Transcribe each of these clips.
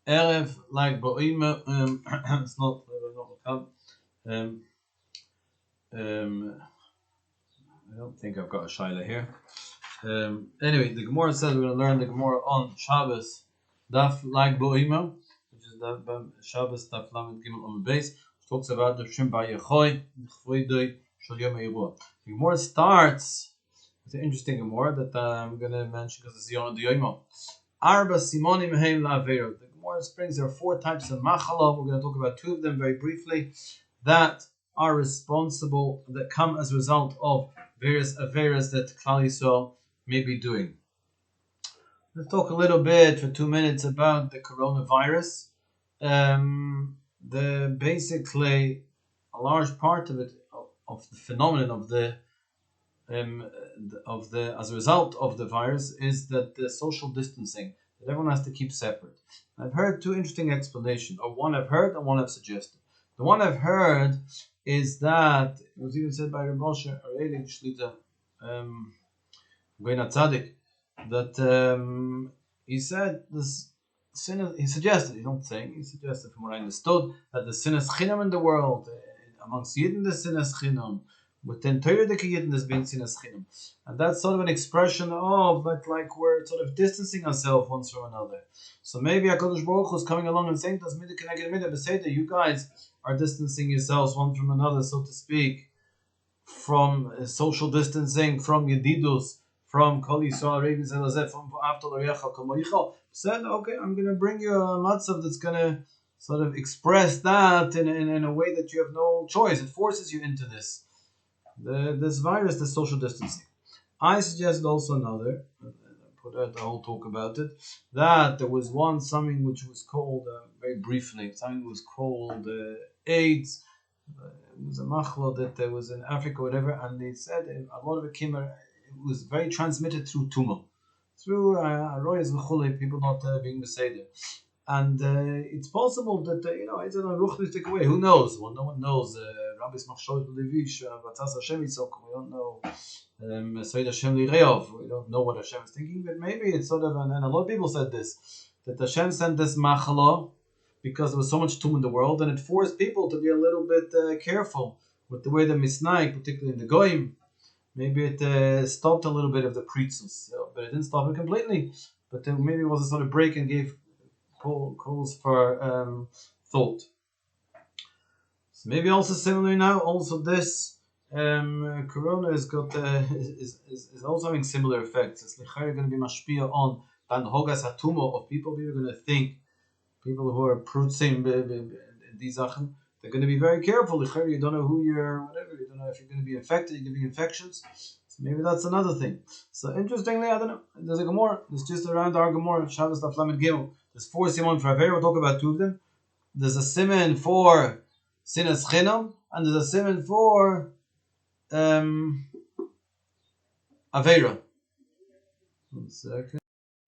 Erev like Baomer. It's not. I don't think I've got a shaila here. Anyway, the Gemara says we're going to learn the Gemara on Shabbos, Daf like Baomer, which is Shabbos Daf Lamed Gimel on the base, which talks about the Shim Bayechoy, Chvoidoi, Shal Yom HaYiruah. The Gemara starts with an interesting Gemara that I'm going to mention because it's Yom HaYiruah. Arba Simonim Heim LaAveiro. The Gemara brings there are 4 types of machala. We're going to talk about 2 of them very briefly that are responsible, that come as a result of various averas that Klal Yisrael may be doing. Let's talk a little bit for 2 minutes about the coronavirus. Basically a large part of it, of the phenomenon of the as a result of the virus, is that the social distancing, that everyone has to keep separate. I've heard 2 interesting explanations, or one I've heard and one I've suggested. The one I've heard is that it was even said by Reb Moshe Areli Shlita Goyna Tzadik, that he said this sin. He suggested, he's not saying, he suggested from what I understood, that the sinas chinam in the world, amongst Yidden the sinas chinam, within Torah the Yidden there's been sinas chinam, and that's sort of an expression of that, like we're sort of distancing ourselves one from another. So maybe HaKadosh Baruch Hu is coming along and saying to us, you guys are distancing yourselves one from another, so to speak, from social distancing, from Yedidus, from Kol Yisrael Ravens Elazeh, from After L'Recha Kamoicha. Said, okay, I'm going to bring you a matzav that's going to sort of express that in a way that you have no choice. It forces you into this. This virus, the social distancing. I suggested also another, put out the whole talk about it, that there was something which was called, very briefly, something was called AIDS. It was a machlo that there was in Africa, whatever, and they said a lot of it was very transmitted through tumor, through arroyas v'chulei, people not being beseder. And it's possible that, it's in a ruchnistic way. Who knows? Well, no one knows. Rabbis Machshovet Levish, Vatzas Hashem Yitzok. We don't know. Seid Hashem Lireov. We don't know what Hashem is thinking, but maybe it's sort of, and a lot of people said this, that Hashem sent this machala because there was so much tum in the world, and it forced people to be a little bit careful with the way they misnaik, particularly in the goyim. Maybe it stopped a little bit of the pritzus, but it didn't stop it completely. But then maybe it was a sort of break and gave calls for thought. So maybe also similarly now, also this corona has got is also having similar effects. It's going to be mashpia on banhogas hatumo of people. People are going to think, people who are prutzim these achen, they're going to be very careful. You don't know who you're, whatever. You don't know if you're going to be infected. You can be infections. So maybe that's another thing. So interestingly, I don't know. There's a Gemara. It's just around our Gemara. Shabbos Daf Lamed Gimel. There's 4 simon for Avera. We'll talk about 2 of them. There's a simon for sinas chinam, and there's a simon for Avera. 1 second.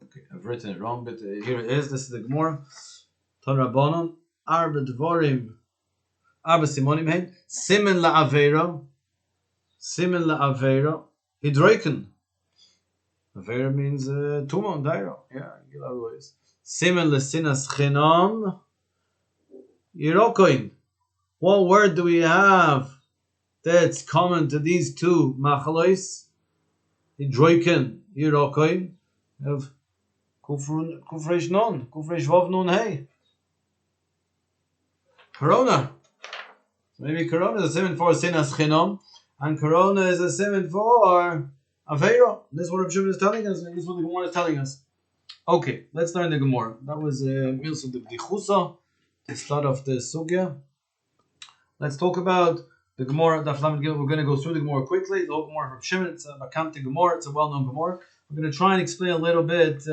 Okay, I've written it wrong, but here it is. This is the Gemara. Torabonon arba dvorim arba simonim hein simen la'avera hidroiken. Avera means tuma and daira. Yeah, gilarois. Simen lesinas chinam yirokoin. What word do we have that's common to these 2 machalois? Hidroiken, yirokoin. Of kufresh non, kufresh vav non hey. Corona. So maybe Corona is a simon for sinas chinam, and Corona is a simon for Aveira. This is what Rashbi is telling us, and this is what the Gemara is telling us. Okay, let's learn the Gemara. That was Milsa de B'dichusa, to start off the Sugya. Let's talk about the Gemara. We're going to go through the Gemara quickly. The whole Gemara from Shimon. It's a Makamti Gemara. It's a well-known Gemara. We're going to try and explain a little bit.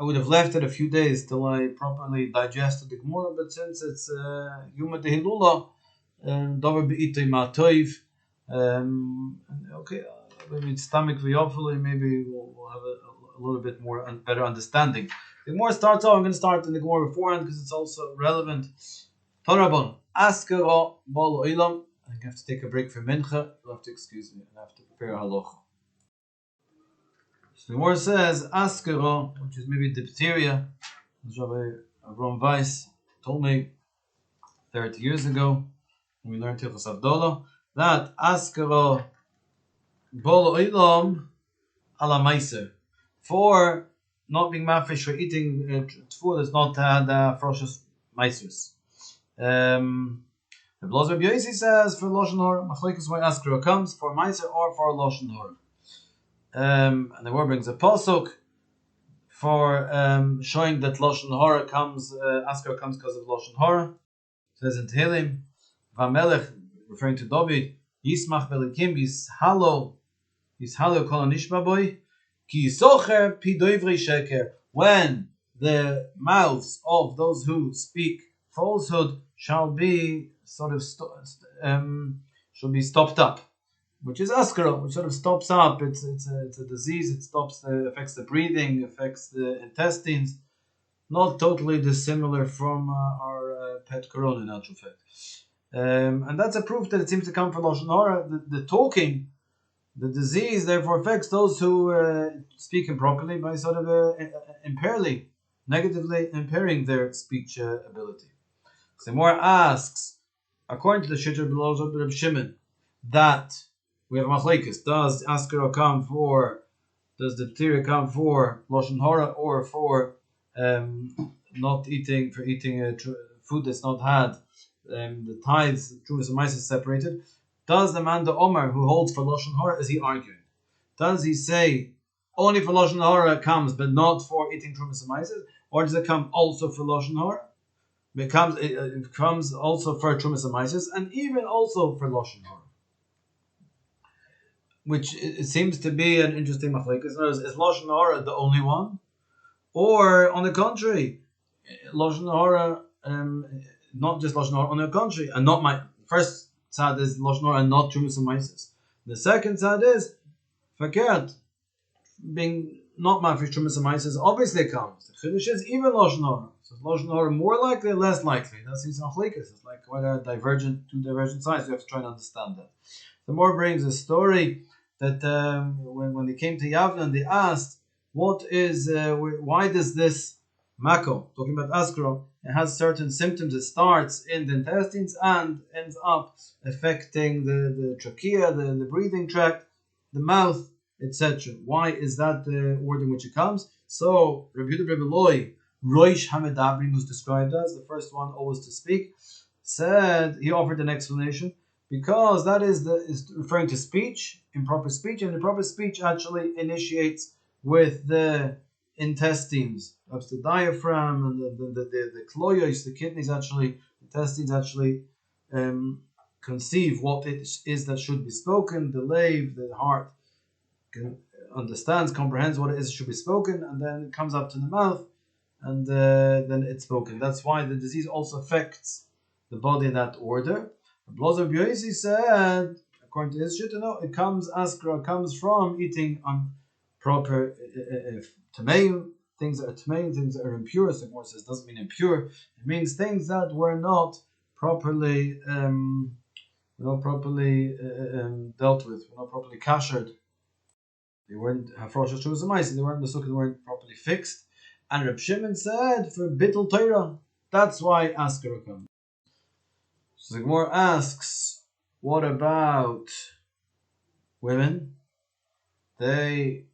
I would have left it a few days till I properly digested the Gemara, but since it's Yuma de Hilula, Dover Be'itay Ma'toiv, okay, maybe it's stomach v'yofuli, maybe we'll have a little bit more better understanding. The Gemara starts off. I'm going to start in the Gemara beforehand because it's also relevant. Torabon, Askara Bal Oilam. I think I have to take a break for Mincha. You'll have to excuse me. I have to prepare halacha. So the Gemara says Askara, which is maybe diphtheria. Rabbi Avram Weiss told me 30 years ago, when we learned Hilchos Havdalah, that Askara Bol Olam ala Meiser, for not being mafish, for eating food that's not had ferocious Meisers. The Blazer B'Yosi says for Lashon Hora, Machlekes why Askara comes, for Meiser or for Lashon Hora. And the word brings a pasuk for showing that Lashon Hora comes, Askara comes because of Lashon Hora. It says in Tehillim, Vamelech, referring to David, Yismach Belikim, Yishalo Kol Nishma Boy, Ki Socher Pi Doivri Sheker, when the mouths of those who speak falsehood shall be sort of shall be stopped up, which is askara, which sort of stops up. It's a disease. It affects the breathing, affects the intestines. Not totally dissimilar from our pet corona, in actual fact. And that's a proof that it seems to come from Lashon Hora. The talking, the disease, therefore affects those who speak improperly by sort of negatively impairing their speech ability. So more asks, according to the Shitter of Reb Shimon, that we have machlekes. Does askara come for? Does the b'tira come for Lashon Hora or for not eating, for eating food that's not had the tithes, trumas and ma'ases separated? Does the man the Omer who holds for Lashon Hora, is he arguing? Does he say only for Lashon Hora comes, but not for eating trumas and ma'ases, or does it come also for Lashon Hora? It comes also for trumas and ma'ases, and even also for Lashon Hora, which it seems to be an interesting machlekes. Is Lashon Hora the only one, or on the contrary, Lashon Hora, not just Lashon Hora, on the contrary, and not my first tzad is Lashon Hora and not trumas and ma'ases. The second tzad is verkehrt, being not mafish trumas and ma'ases. Obviously it comes. The chiddush is even Lashon Hora. So is Lashon Hora more likely or less likely? That seems machlekes. It's like quite a two divergent sides. You have to try and understand that. The more brings a story that when they came to Yavna, they asked, "What is? Why does this mako, talking about askara, it has certain symptoms? It starts in the intestines and ends up affecting the trachea, the breathing tract, the mouth, etc. Why is that the order in which it comes?" So Rabbi Yehuda Rebbe Loi, Roish Hamedabrim, who's described as the first one always to speak, said he offered an explanation. Because that is referring to speech, improper speech, and improper speech actually initiates with the intestines. That's the diaphragm and the kloyos, the kidneys actually, intestines actually conceive what it is that should be spoken. The lave, the heart, comprehends what it is that should be spoken, and then it comes up to the mouth, and then it's spoken. That's why the disease also affects the body in that order. Blazer B'Yosi said, according to his shita, it comes from eating improper tameim, things that are tameim, things that are impure. So Gemara says doesn't mean impure. It means things that were not properly dealt with, were not properly kashered. They weren't hafrosh trumas and ma'ases. They weren't the they weren't properly fixed. And Reb Shimon said for bittul Torah, that's why askara comes. So the Gemara asks, what about women? They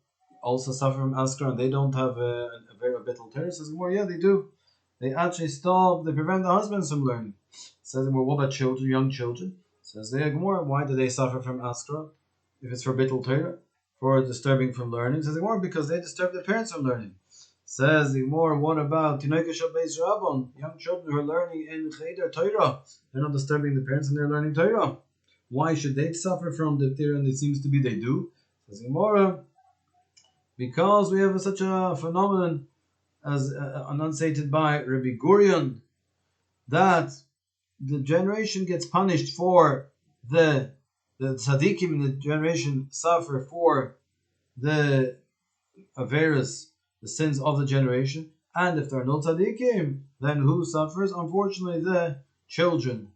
also suffer from askara and they don't have a very bittul Torah. Says the Gemara, yeah, they do. They actually prevent the husbands from learning. Says the Gemara, what about children, young children? Says the Gemara, why do they suffer from askara? If it's for bittul Torah, for disturbing from learning. Says the Gemara, because they disturb their parents from learning. Says the Gemara, what about young children who are learning in Cheder Torah? They're not disturbing the parents and they're learning Torah. Why should they suffer from the Torah? And it seems to be they do. Says the Gemara, because we have such a phenomenon as enunciated by Rabbi Gurion, that the generation gets punished for the tzaddikim in the generation suffer for the averas, the sins of the generation, and if there are no tzaddikim, then who suffers? Unfortunately, the children.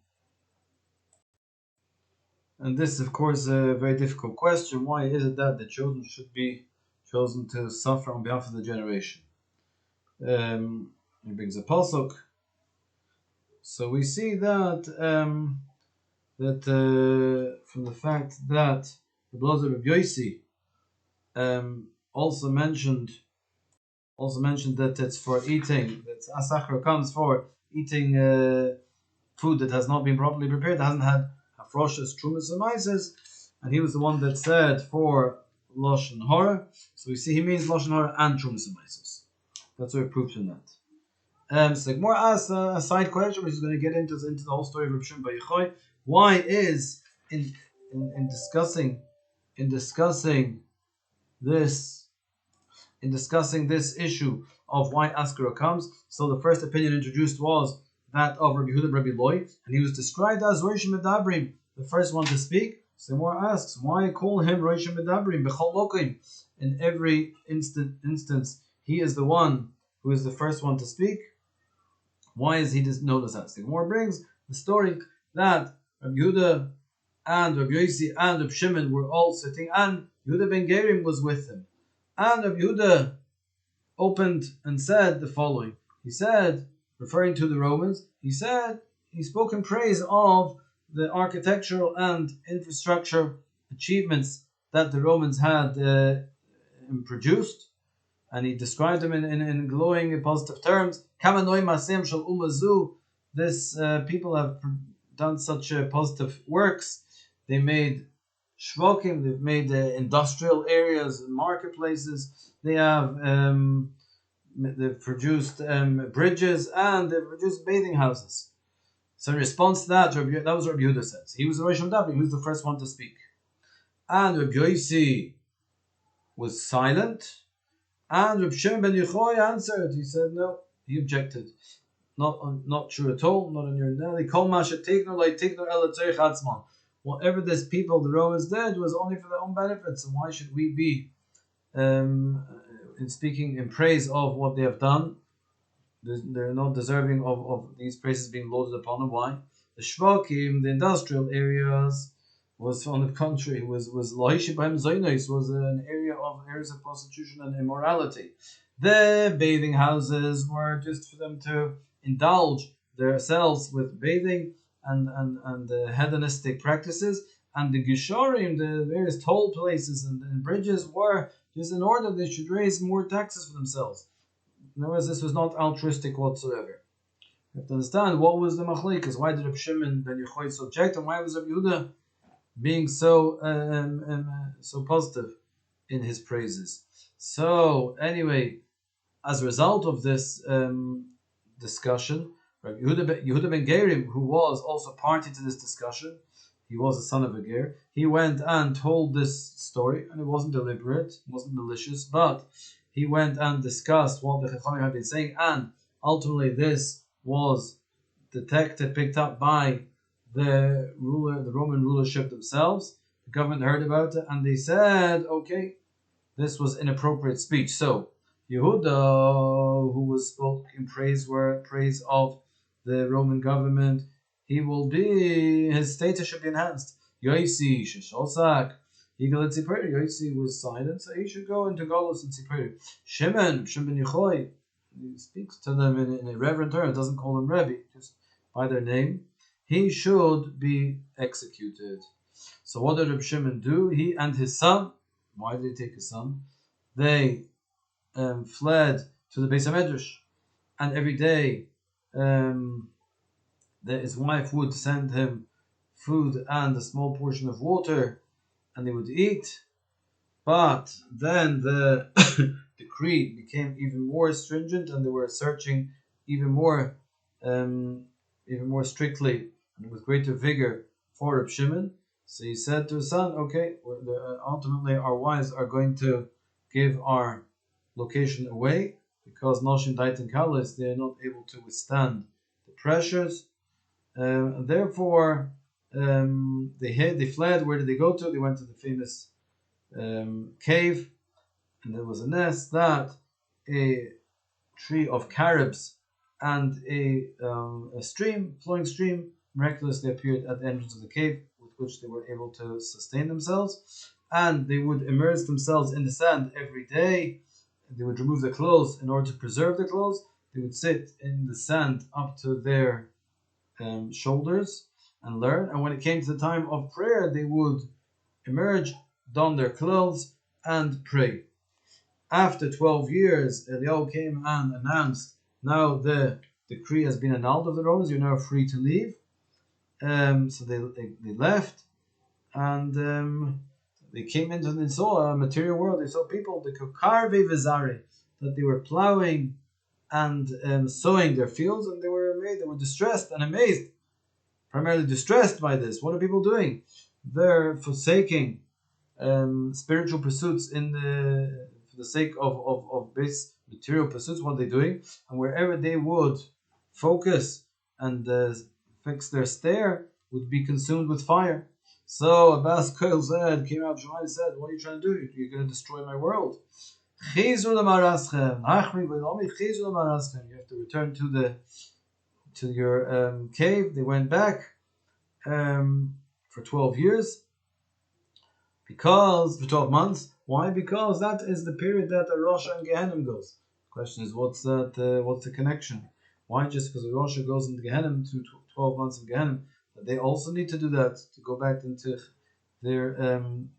And this is, of course, a very difficult question. Why is it that the children should be chosen to suffer on behalf of the generation? He brings a pasuk. So we see that from the fact that the brother of Yosi also mentioned that it's for eating, that asachar comes for eating food that has not been properly prepared, that hasn't had hafroshes, trumas, and maises, and he was the one that said for lashon hara. So we see he means lashon hara and trumas and maises. That's what we proved from that. So Gemara asks a side question, which is going to get into the whole story of Reb Shimon bar Yochai. Why is in discussing this issue of why Askara comes? So the first opinion introduced was that of Rabbi Yehuda Rabbi Loi, and he was described as Rosh Medabrim, the first one to speak. So Gemara asks, why call him Rosh Medabrim? B'chol lokim, in every instance, he is the one who is the first one to speak. Why is he noticed that? The Gemara brings the story that Rabbi Yehuda and Rabbi Yosi and Rabbi Shimon were all sitting, and Yehuda ben Gerim was with them. And Rabbi Yehuda opened and said the following. He said, referring to the Romans, he spoke in praise of the architectural and infrastructure achievements that the Romans had produced. And he described them in glowing and positive terms. This people have done such positive works. They made shvokim, they've made industrial areas, marketplaces. They have they've produced bridges, and they've produced bathing houses. So in response to that, that was what Rabbi Yehuda says. He was the Rosh Hashanah, he was the first one to speak. And Rabbi Yosi was silent. And Reb Shimon ben Yochai answered. He said no. He objected. Not true at all. Not in your nelly. Whatever this people, the Romans, did was only for their own benefits. And why should we be in speaking in praise of what they have done? They're not deserving of these praises being loaded upon them. Why? The shvakim, the industrial areas, was on the contrary, was an area of areas of prostitution and immorality. The bathing houses were just for them to indulge themselves with bathing and hedonistic practices, and the gisharim, the various toll places and bridges, were just in order they should raise more taxes for themselves. In other words, this was not altruistic whatsoever. You have to understand what was the machlikas. Why did Reb Shimon ben Yochai object, and why was Reb Yehuda being so positive in his praises? So anyway, as a result of this discussion, Yehuda ben Gerim, who was also party to this discussion, he was a son of a ger, he went and told this story, and it wasn't deliberate, it wasn't malicious, but he went and discussed what the Chachamim had been saying, and ultimately this was picked up by the Roman rulership themselves. The government heard about it, and they said, okay, this was inappropriate speech. So Yehuda, who was spoke in praise of the Roman government, his status should be enhanced. Yosi Sheshosak, Yosi was silent, so he should go into Golos and Tzipori. Shimon ben Yochai, he speaks to them in a reverent term, doesn't call them Rebbe, just by their name. He should be executed. So what did Reb Shimon do? He and his son, why did he take his son? They fled to the Beis HaMedrash, and every day his wife would send him food and a small portion of water, and they would eat. But then the decree became even more stringent, and they were searching even more strictly and with greater vigor for Reb Shimon. So he said to his son, okay, ultimately our wives are going to give our location away, because Noshim Dait and Kalis, they are not able to withstand the pressures. Therefore, they fled. Where did they go to? They went to the famous cave, and there was a nest that a tree of carobs and a flowing stream miraculously appeared at the entrance of the cave, with which they were able to sustain themselves. And they would immerse themselves in the sand every day. They would remove the clothes in order to preserve the clothes, They would sit in the sand up to their shoulders and learn. And when it came to the time of prayer, they would emerge, don their clothes, and pray. After 12 years, Eliyahu came and announced, now the decree has been annulled of the Romans, you're now free to leave. So they left, and they came into and saw a material world. They saw people, the Kokarve Vizari, that they were plowing and sowing their fields, and they were amazed, they were distressed and amazed, primarily distressed by this. What are people doing? They're forsaking spiritual pursuits for the sake of base material pursuits. What are they doing? And wherever they would focus and fix their stare would be consumed with fire. So Abbas Koil came out and said, what are you trying to do? You're going to destroy my world. You have to return to your cave. They went back for 12 years, for 12 months. Why? Because that is the period that a Rosh and Gehenim goes. The question is, what's the connection? Why just because a Rosh goes into Gehenim to 12 months of Gehenim, that they also need to do that, to go back into their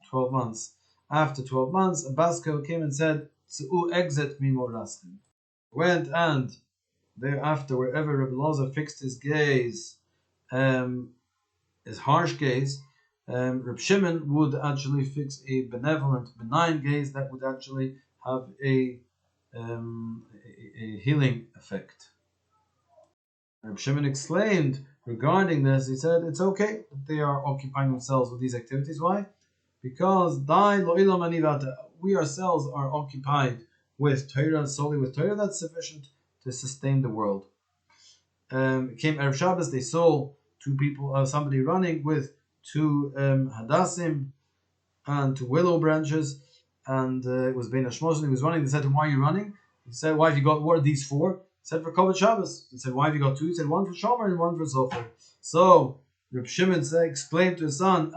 12 months. After 12 months, Abasko came and said, Tzu exit mimo raschim. Went and thereafter, wherever Rabbi Elazar fixed his gaze, his harsh gaze, Reb Shimon would actually fix a benevolent, benign gaze that would actually have a healing effect. Reb Shimon explained regarding this, he said it's okay that they are occupying themselves with these activities. Why? Because we ourselves are occupied with Torah, solely with Torah, that's sufficient to sustain the world. Came Erev Shabbos, they saw two people, somebody running with two hadassim and two willow branches, and it was Bein Hashmos, he was running. They said to him, why are you running? He said, why have you got, what are these for? He said, for Kavod Shabbos. He said, why have you got two? He said, one for Shomer and one for Zofer. So Reb Shimon explained to his son,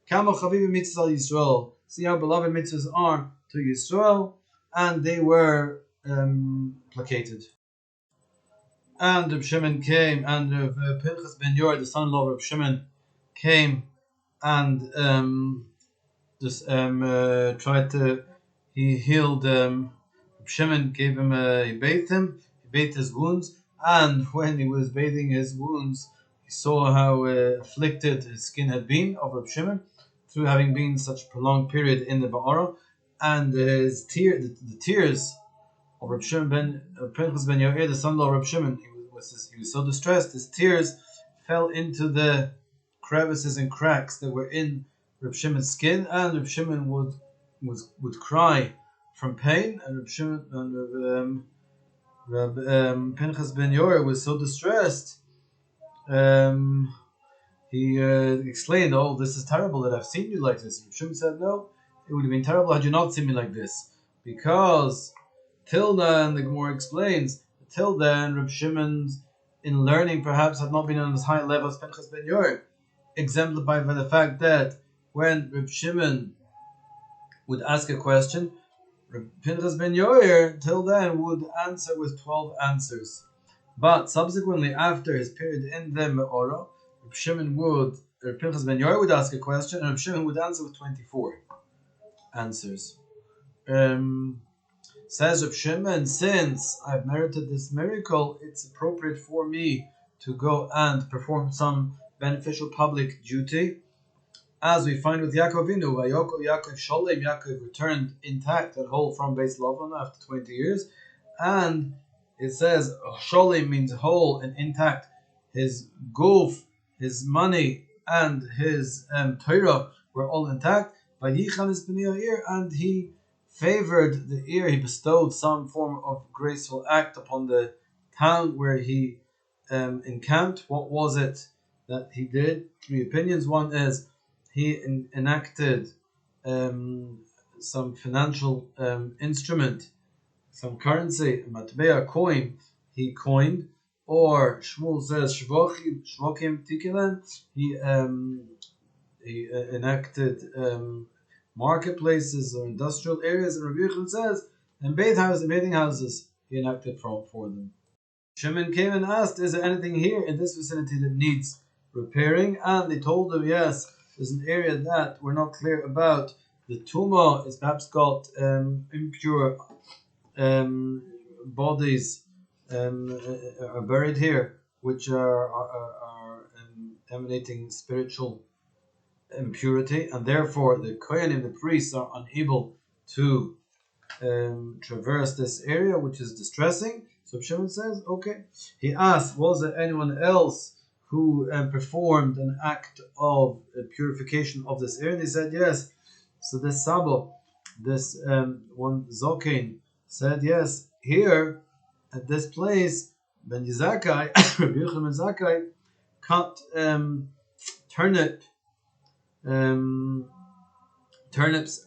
Kama Chaviv mitzvah Yisrael. See how beloved mitzvahs are to Yisrael, and they were placated. And Reb Shimon came, and Pinchas ben Yor, the son-in-law of Reb Shimon, came and he healed Reb Shimon, gave him, he bathed his wounds, and when he was bathing his wounds, he saw how afflicted his skin had been of Reb Shimon through having been such a prolonged period in the Ba'ara, and the tears of Reb Shimon Pinchas ben Yair, the son-in-law of Reb Shimon, he was so distressed, his tears fell into the crevices and cracks that were in Reb Shimon's skin, and Reb Shimon would cry from pain, and Pinchas ben Yair was so distressed. He explained, oh, this is terrible that I've seen you like this. Reb Shimon said, no, it would have been terrible had you not seen me like this, because till then, the Gemara explains, till then, Reb Shimon's in learning perhaps had not been on as high a level as Pinchas ben Yair, exemplified by the fact that when Reb Shimon would ask a question, Pinchas ben Yair till then would answer with 12 answers. But subsequently, after his period in the Me'ora, Pinchas ben Yair would ask a question, and Reb Shimon would answer with 24 answers. Says Reb Shimon, since I've merited this miracle, it's appropriate for me to go and perform some beneficial public duty. As we find with Yaakov Avinu, Yaakov Sholem, Yaakov returned intact and whole from Beis Lavan after 20 years. And it says Sholem means whole and intact. His guf, his money, and his Torah were all intact. By Yichan his ear, and he favored the ear, he bestowed some form of graceful act upon the town where he encamped. What was it that he did? Three opinions. One is he enacted some financial instrument, some currency, matbea, coin, he coined, or Shmuel says shvokim tikilen, he enacted marketplaces or industrial areas, and Rabbi Yechon says, and bathing houses, he enacted for them. Shimon came and asked, is there anything here in this vicinity that needs repairing? And they told him, yes, there's an area that we're not clear about. The Tuma is perhaps got impure bodies are buried here, which are emanating spiritual impurity, and therefore the Kohanim, the priests, are unable to traverse this area, which is distressing. So Shimon says, okay. He asked, was there anyone else who performed an act of purification of this area? And they said yes. So this Sabo, this one Zokin, said yes. Here at this place, Ben Yizakai, Rabbi Yochanan ben Zakkai, cut turnips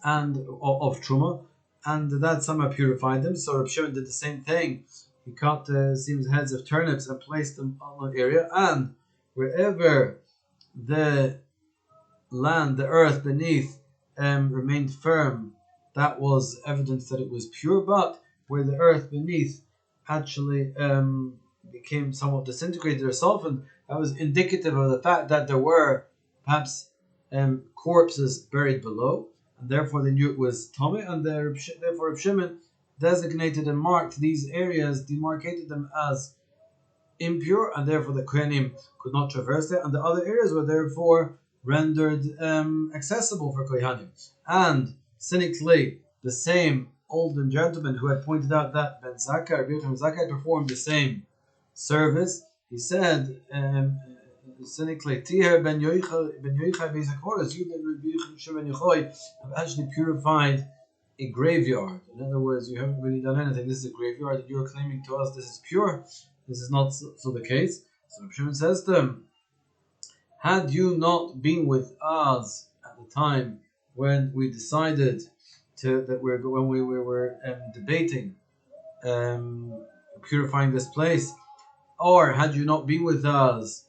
and of truma, and that somehow purified them. So Rabbi Shimon did the same thing. He cut seems heads of turnips and placed them on an area, and wherever the land, the earth beneath, remained firm, that was evidence that it was pure. But where the earth beneath actually became somewhat disintegrated or softened, that was indicative of the fact that there were perhaps corpses buried below, and therefore they knew it was Tommy, and therefore Reb Shimon designated and marked these areas, demarcated them as impure, and therefore the Kohanim could not traverse there, and the other areas were therefore rendered accessible for Kohanim. And cynically, the same olden gentleman who had pointed out that Ben Zakkai, Rabbi Yochanan ben Zakkai, performed the same service, he said cynically, Tiher ben Yoichai Beizakvoras, you ben Rabbi Yochanan ben Yochai have actually purified a graveyard. In other words, you haven't really done anything. This is a graveyard, and you're claiming to us this is pure. This is not so the case. So Rabbi Shimon says to him, had you not been with us at the time when we decided when we were debating purifying this place, or had you not been with us,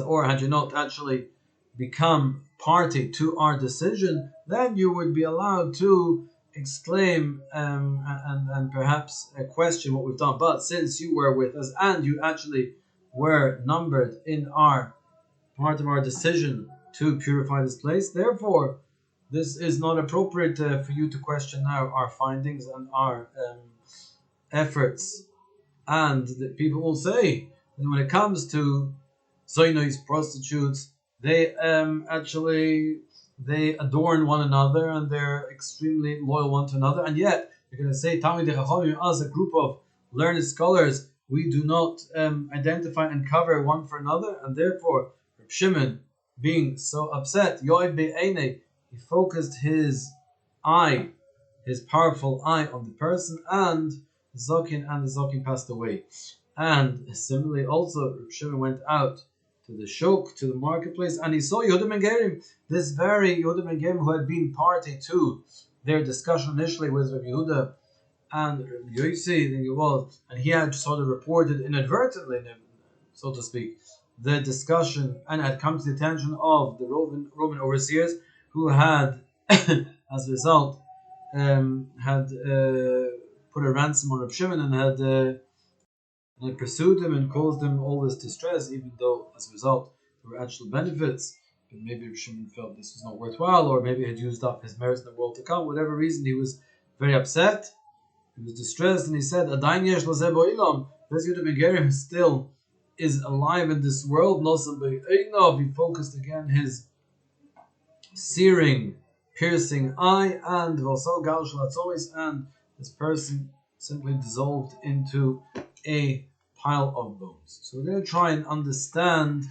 or had you not actually become party to our decision, then you would be allowed to exclaim and perhaps question what we've done. But since you were with us and you actually were numbered in our part of our decision to purify this place, therefore this is not appropriate for you to question now our findings and our efforts. And the people will say that when it comes to Zoinos, prostitutes, they adorn one another and they're extremely loyal one to another, and yet you're going to say Talmidei Chachamim, as a group of learned scholars, we do not identify and cover one for another. And therefore Reb Shimon, being so upset, Yoed Be'enei, he focused his eye, his powerful eye, on the person, and the Zokin passed away. And similarly also Reb Shimon went out to the shuk, to the marketplace, and he saw Yehuda ben Gerim, this very Yehuda ben Gerim who had been party to their discussion initially with Rabbi Yehuda and Rabbi Yossi, I think it was, and he had sort of reported inadvertently, so to speak, the discussion, and had come to the attention of the Roman overseers, who had, as a result, had put a ransom on Reb Shimon and had pursued him and caused him all this distress, even though as a result there were actual benefits. But maybe Reb Shimon felt this was not worthwhile, or maybe he had used up his merits in the world to come. Whatever reason, he was very upset, he was distressed, and he said, Adain yesh lazeh bo'ilam, this Yehuda ben Gerim still is alive in this world. Nosam be'einov, he focused again his searing, piercing eye, and also gal shalatzos, and this person simply dissolved into a pile of bones. So we're going to try and understand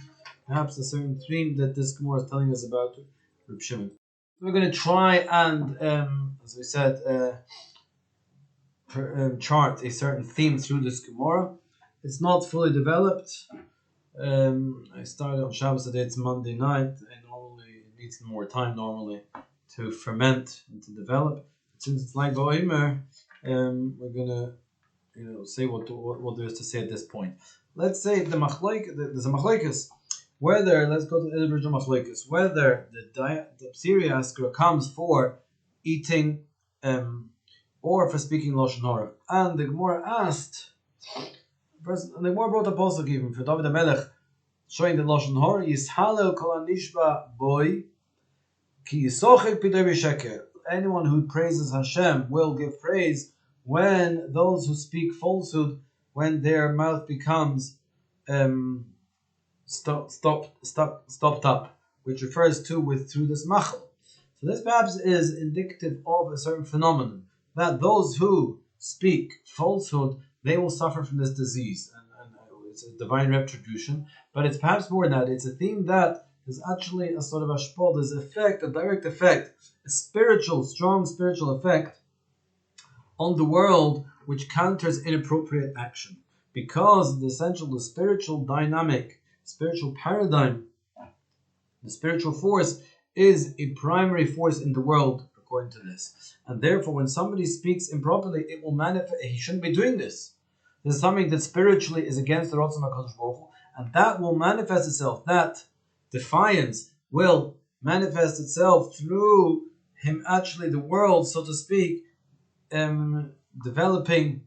perhaps a certain theme that this Gemara is telling us about Reb Shimon. We're going to try and, as we said, chart a certain theme through this Gemara. It's not fully developed. I started on Shabbos today, it's Monday night, and normally it needs more time normally to ferment and to develop. But since it's like Baomer, we're going to say what there is to say at this point. Let's say there's a machlokes, whether, let's go to the original machlokes, whether the Syria asker comes for eating or for speaking Lashon Hara. And the Gemara asked, the Gemara brought a pasuk even for David HaMelech, showing that Lashon Hara Yishalo Kol Hanishba Boy Ki Yisochek Pidei B'Sheker. Anyone who praises Hashem will give praise when those who speak falsehood, when their mouth becomes stopped up, which refers to through this machal. So this perhaps is indicative of a certain phenomenon, that those who speak falsehood, they will suffer from this disease, and it's a divine retribution. But it's perhaps more than that. It's a theme that is actually a sort of ashpol, there's effect, a direct effect, a strong spiritual effect on the world, which counters inappropriate action. Because the spiritual dynamic, spiritual paradigm, the spiritual force is a primary force in the world, according to this. And therefore, when somebody speaks improperly, it will manifest, he shouldn't be doing this. This is something that spiritually is against the Ratzon HaKadosh Baruch Hu, and that will manifest itself, that defiance will manifest itself through him actually, the world, so to speak, developing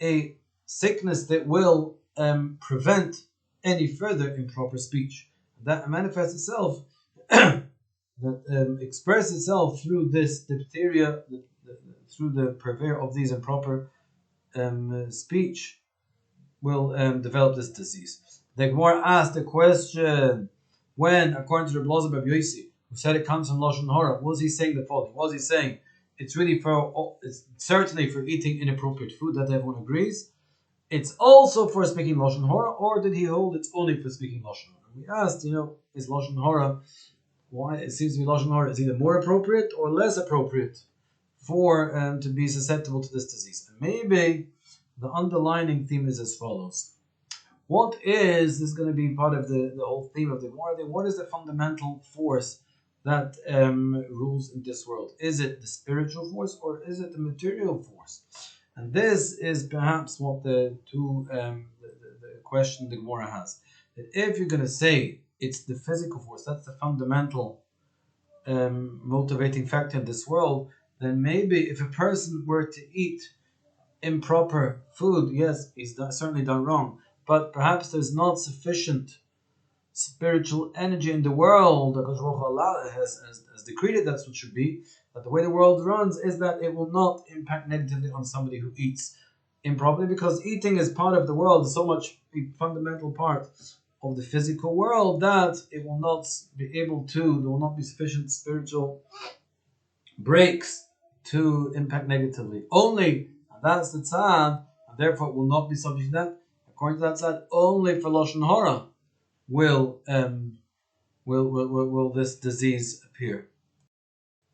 a sickness that will prevent any further improper speech. That manifests itself, that expresses itself through this diphtheria, through the purveyor of these improper speech, will develop this disease. The Gemara asked the question, when, according to the Blazer Bab Yosi, who said it comes from Lashon Hara, was he saying the following? Was he saying it's certainly for eating inappropriate food, that everyone agrees? It's also for speaking Lashon Hara, or did he hold it's only for speaking Lashon Hara? We asked, is Lashon Hara, why it seems to be Lashon Hara is either more appropriate or less appropriate for to be susceptible to this disease. And maybe the underlining theme is as follows. This is going to be part of the whole theme of the Gemara. What is the fundamental force that rules in this world? Is it the spiritual force or is it the material force? And this is perhaps what the question the Gemara has. That if you're going to say it's the physical force, that's the fundamental motivating factor in this world, then maybe if a person were to eat improper food, yes, he's certainly done wrong, but perhaps there's not sufficient spiritual energy in the world, because Allah has decreed it, that's what should be. But the way the world runs is that it will not impact negatively on somebody who eats improperly, because eating is part of the world, so much a fundamental part of the physical world that it will not be able to, there will not be sufficient spiritual breaks to impact negatively. Only, and that's the tzad, and therefore it will not be subject to that. According to that tzad, only for Lashon Hara will this disease appear.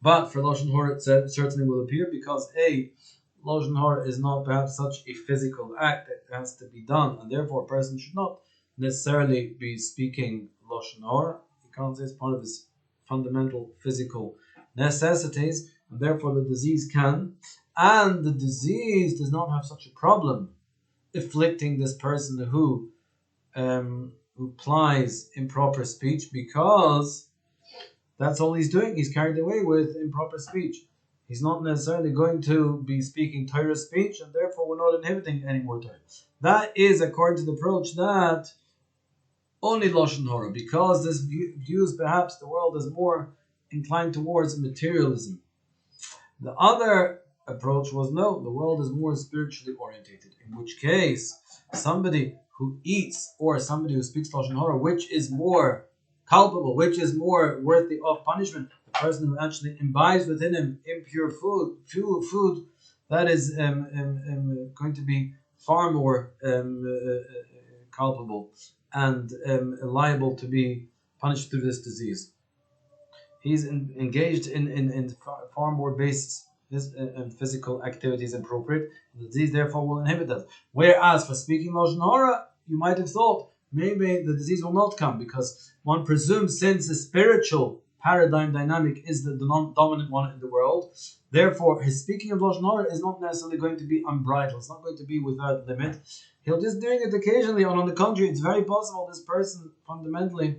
But for Lashon Hara it certainly will appear, because Lashon Hara is not perhaps such a physical act that has to be done, and therefore a person should not necessarily be speaking Lashon Hara. You can't say it's part of his fundamental physical necessities, and therefore the disease can. And the disease does not have such a problem afflicting this person who plies improper speech, because that's all he's doing. He's carried away with improper speech. He's not necessarily going to be speaking Torah speech, and therefore we're not inhibiting any more Torah. That is according to the approach that only Lashon Hara, because this views perhaps the world is more inclined towards materialism. The other approach was no, the world is more spiritually orientated, in which case somebody who eats or somebody who speaks Lashon Hara, which is more culpable, which is more worthy of punishment, the person who actually imbibes within him impure food that is going to be far more culpable and liable to be punished through this disease. He's engaged in far more base physical activities appropriate. The disease therefore will inhibit that. Whereas for speaking Lashon Hara, you might have thought maybe the disease will not come, because one presumes since the spiritual paradigm dynamic is the dominant one in the world, therefore his speaking of Lashon Hara is not necessarily going to be unbridled. It's not going to be without limit. He'll just doing it occasionally, and on the contrary, it's very possible this person fundamentally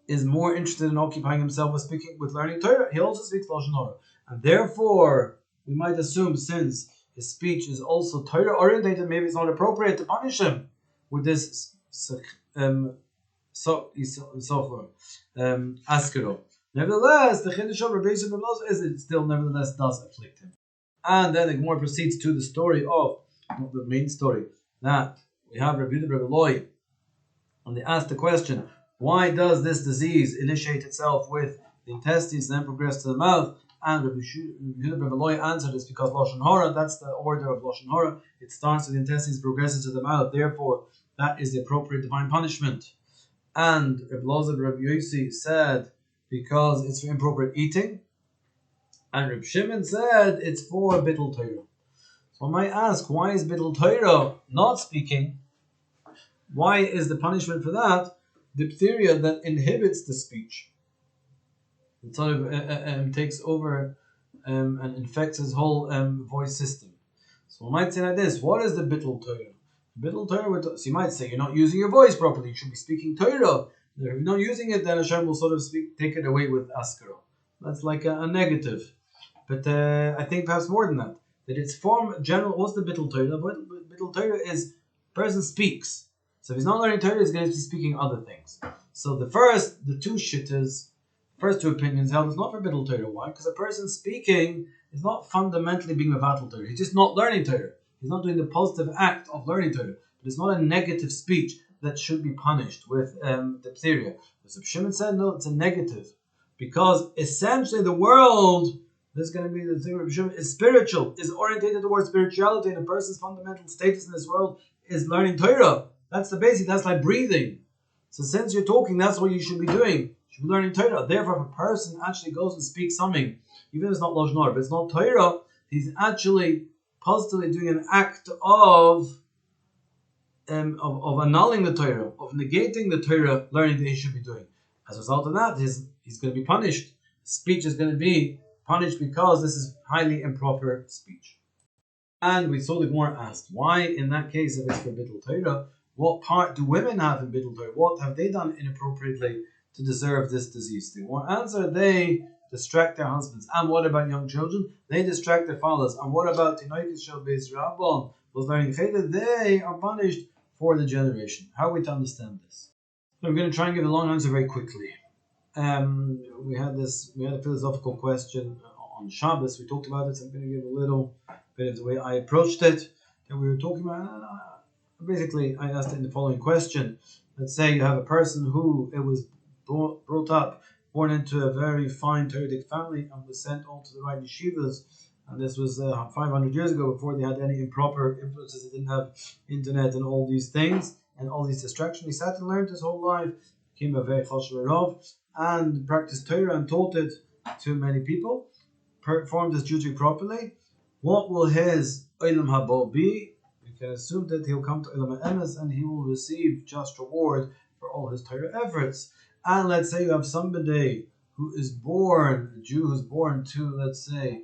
is more interested in occupying himself with learning Torah. He also speaks Lashon Hara. And therefore, we might assume, since his speech is also Torah orientated, maybe it's not appropriate to punish him with this askero. Nevertheless, the Chiddush of Rabbi Yosef is it still nevertheless does afflict him. And then the Gemara proceeds to the story of, not the main story, that we have Rabbi Yehuda, and they ask the question, why does this disease initiate itself with the intestines and then progress to the mouth? And Rabbi Yehuda answered, it's because Lashon Hara, that's the order of Lashon Hara. It starts with the intestines, progresses to the mouth. Therefore, that is the appropriate divine punishment. And Rabbi Yossi said, because it's for inappropriate eating. And Reb Shimon said, it's for Bittul Torah. So I might ask, why is Bittul Torah not speaking? Why is the punishment for that diphtheria that inhibits the speech? It sort of takes over and infects his whole voice system. So I might say like this, what is the Bittul Torah? Bittul Torah, so you might say you're not using your voice properly, you should be speaking Torah. If you're not using it, then Hashem will sort of take it away with askero. That's like a negative. But I think perhaps more than that. That it's form general. What's the Bittul Torah? Bittul Torah is person speaks. So if he's not learning Torah, he's going to be speaking other things. So the two shittas, first two opinions held is not for Bittul Torah. Why? Because a person speaking is not fundamentally being a Vatal Torah. He's just not learning Torah. He's not doing the positive act of learning Torah. But it's not a negative speech that should be punished with diphtheria. So Shimon said, no, it's a negative. Because essentially the world, this is going to be the thing of Shimon, is spiritual, is orientated towards spirituality, and a person's fundamental status in this world is learning Torah. That's the basic, that's like breathing. So since you're talking, that's what you should be doing. You should be learning Torah. Therefore, if a person actually goes and speaks something, even if it's not Lashon Hara, but it's not Torah, he's actually positively doing an act of annulling the Torah, of negating the Torah learning that he should be doing. As a result of that, he's going to be punished. Speech is going to be punished because this is highly improper speech. And we saw the Gemara asked, why in that case, if it's for Bittul Torah, what part do women have in Bittul Torah? What have they done inappropriately to deserve this disease? The Gemara answered, they distract their husbands. And what about young children? They distract their fathers. And what about Tinoikis Shaboos Rabbon, those learning Cheda? They are punished for the generation. How are we to understand this? So I'm going to try and give a long answer very quickly. We had a philosophical question on Shabbos. We talked about it, so I'm going to give a little bit of the way I approached it. And we were talking about, basically, I asked it in the following question. Let's say you have a person who was brought up, born into a very fine Toradic family, and was sent on to the right yeshivas. And this was 500 years ago, before they had any improper influences. They didn't have internet and all these things and all these distractions. He sat and learned his whole life, became a very chashuv rav, and practiced Torah and taught it to many people, performed his duty properly. What will his olam haba be? We can assume that he'll come to olam ha'emes and he will receive just reward for all his Torah efforts. And let's say you have somebody who is born, a Jew who's born to, let's say,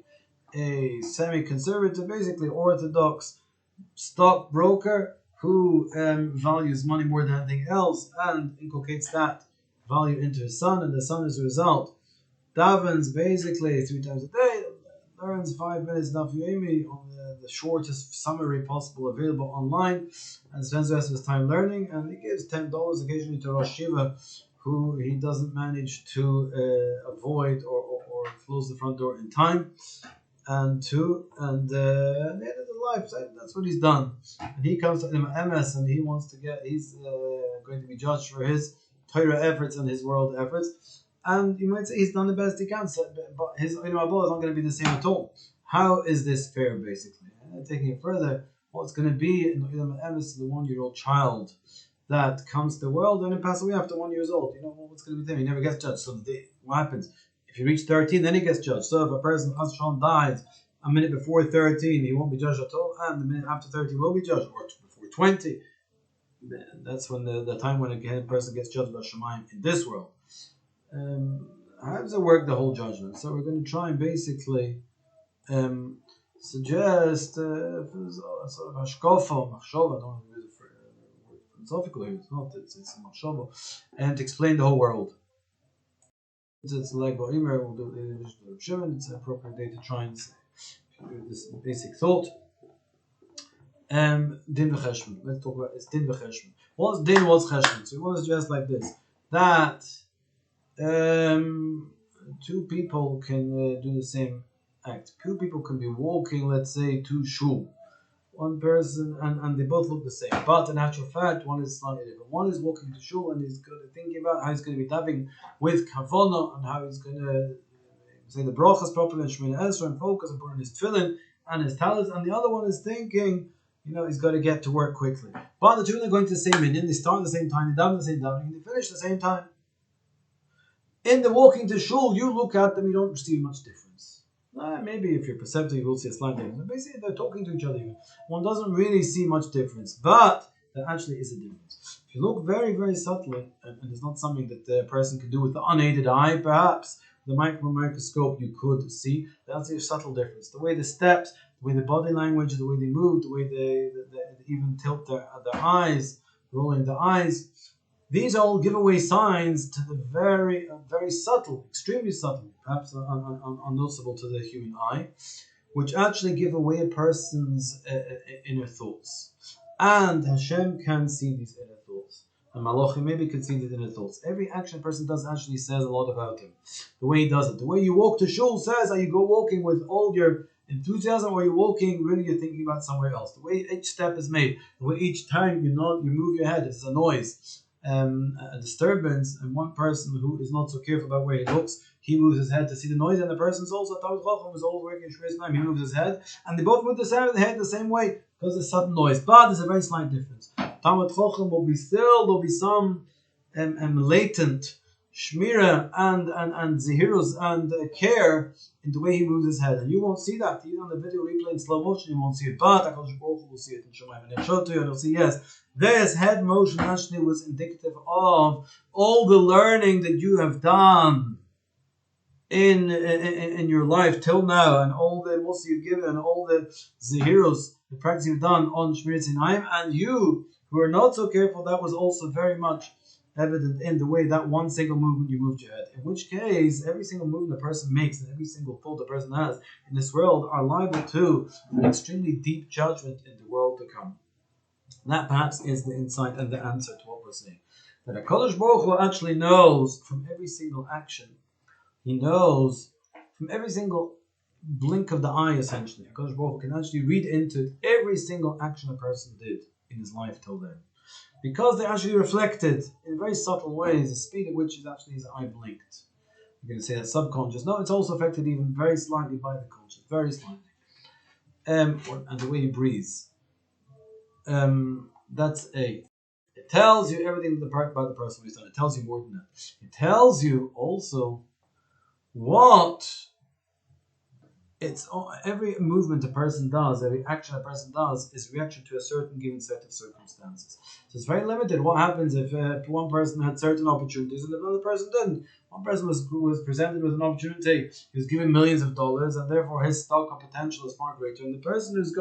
a semi-conservative, basically orthodox stockbroker who values money more than anything else and inculcates that value into his son, and the son, as a result, davens basically 3 times a day, learns 5 minutes Daf Yomi on the shortest summary possible available online, and spends the rest of his time learning, and he gives $10 occasionally to Rosh Shiva, who he doesn't manage to avoid or close the front door in time. And at the end of his life, that's what he's done. And he comes to MS and he wants to he's going to be judged for his Torah efforts and his world efforts. And you might say he's done the best he can, but his Abba is not going to be the same at all. How is this fair, basically? And taking it further, what's going to be in MS to the 1-year-old child that comes to the world and he passes away after 1 year old? You know, what's going to be there? He never gets judged. So what happens? If you reach 13, then he gets judged. So if a person dies a minute before 13, he won't be judged at all, and the minute after 30 will be judged, or before 20. That's when the time when a person gets judged by Shemayim in this world. How does it work, the whole judgment? So we're going to try and basically suggest sort of hashkafa, machshava, I don't know if it is philosophical here, it's not, it's machshava, and to explain the whole world. It's like Baomer, we'll do it in Shimon. It's an appropriate day to try and say this basic thought. Din v'cheshbon. Let's talk about it's din v'cheshbon. What's din? What's cheshbon? So we want to suggest like this: that two people can do the same act. Two people can be walking, let's say, to shul. One person, and they both look the same. But in actual fact, one is slightly different. One is walking to shul and he's thinking about how he's going to be davening with kavana and how he's going to say the brachas properly and Shemini Esrei and focus and put on his tefillin and his talis. And the other one is thinking, he's got to get to work quickly. But the two of them are going to the same minyan. They start at the same time, they daven the same davening, and they finish at the same time. In the walking to shul, you look at them, you don't see much difference. Maybe if you're perceptive, you will see a slight difference. But basically, they're talking to each other. One doesn't really see much difference, but there actually is a difference. If you look very, very subtly, and it's not something that the person can do with the unaided eye, perhaps, the microscope you could see, that's a subtle difference. The way the steps, the way the body language, the way they move, the way they even tilt their eyes, rolling the eyes, these all give away signs to the very, very subtle, extremely subtle, perhaps unnoticeable to the human eye, which actually give away a person's inner thoughts. And Hashem can see these inner thoughts. And Malachim maybe can see these inner thoughts. Every action a person does actually says a lot about him. The way he does it. The way you walk to shul says, are you go walking with all your enthusiasm, or you're walking, really you're thinking about somewhere else. The way each step is made, the way each time you move your head, it's a noise. A disturbance, and one person who is not so careful about where he looks, he moves his head to see the noise, and the person's also Talmid Chacham is always working Shmeiras Einayim, he moves his head, and they both move the head the same way because there's sudden noise. But there's a very slight difference. Talmid Chacham there'll be some latent shmira and zehirus and care in the way he moves his head, and you won't see that. Even on the video replay in slow motion, you won't see it. But HaKadosh Baruch Hu will see it in Shemaim, and I'll show it to you, and you'll see yes. This head motion actually was indicative of all the learning that you have done in your life till now, and all the mussar you've given, and all the zehiros, the practice you've done on Shmeiras Einayim, and you who are not so careful, that was also very much evident in the way that one single movement you moved your head. In which case, every single movement a person makes and every single thought a person has in this world are liable to an extremely deep judgment in the world to come. That perhaps is the insight and the answer to what we're saying. That HaKadosh Baruch Hu actually knows from every single action. He knows from every single blink of the eye, essentially. HaKadosh Baruch Hu can actually read into it every single action a person did in his life till then. Because they actually reflected in very subtle ways the speed at which his eye blinked. You're going to say that's subconscious. No, it's also affected even very slightly by the conscious. Very slightly. And the way he breathes. It tells you everything about the person who's done. It tells you more than that. It tells you also what every movement a person does, every action a person does is reaction to a certain given set of circumstances. So it's very limited. What happens if one person had certain opportunities and another person didn't? One person was presented with an opportunity, he was given millions of dollars, and therefore his stock of potential is far greater. And the person who is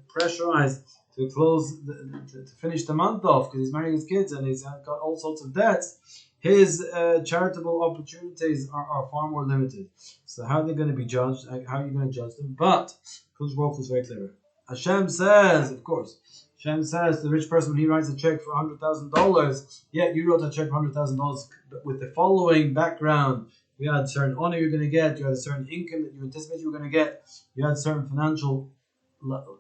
pressurized to to finish the month off because he's marrying his kids and he's got all sorts of debts, his charitable opportunities are far more limited. So how are they going to be judged? How are you going to judge them? But Kodesh Baruch Hu is very clever. Hashem says, of course, Hashem says to the rich person when he writes a check for $100,000, yeah, you wrote a check for $100,000, but with the following background. You had certain honor you're going to get, you had a certain income that you anticipated you were going to get, you had certain financial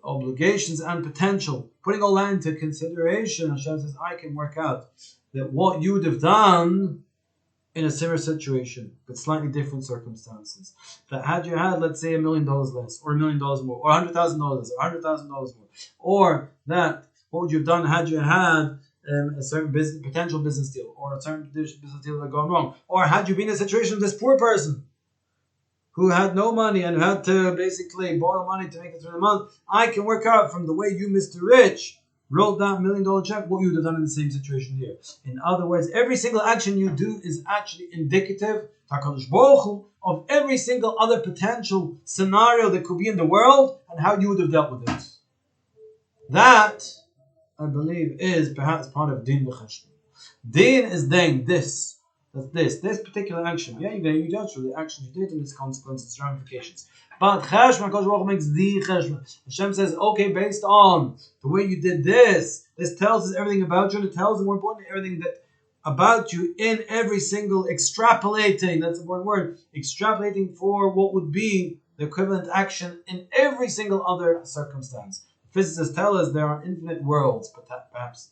obligations and potential. Putting all that into consideration, Hashem says, I can work out that what you would have done in a similar situation, but slightly different circumstances. That had you had, let's say, $1 million less, or $1 million more, or $100,000 less, or $100,000 more, or that, what would you have done had you had a certain potential business deal, or a certain business deal that had gone wrong, or had you been in a situation with this poor person who had no money and had to basically borrow money to make it through the month. I can work out from the way you, Mr. Rich, wrote that $1 million check, what you would have done in the same situation here. In other words, every single action you do is actually indicative, HaKadosh Baruch Hu, of every single other potential scenario that could be in the world and how you would have dealt with it. That, I believe, is perhaps part of din v'cheshbon. Din is then this. That's this particular action. Yeah, you're going to judge for the action you did and its consequences, its ramifications. But Cheshma, Kosh Baruch makes the Cheshma. Hashem says, okay, based on the way you did this tells us everything about you, and it tells us, more importantly, everything that about you in every single extrapolating, that's a important word, extrapolating for what would be the equivalent action in every single other circumstance. Physicists tell us there are infinite worlds, perhaps,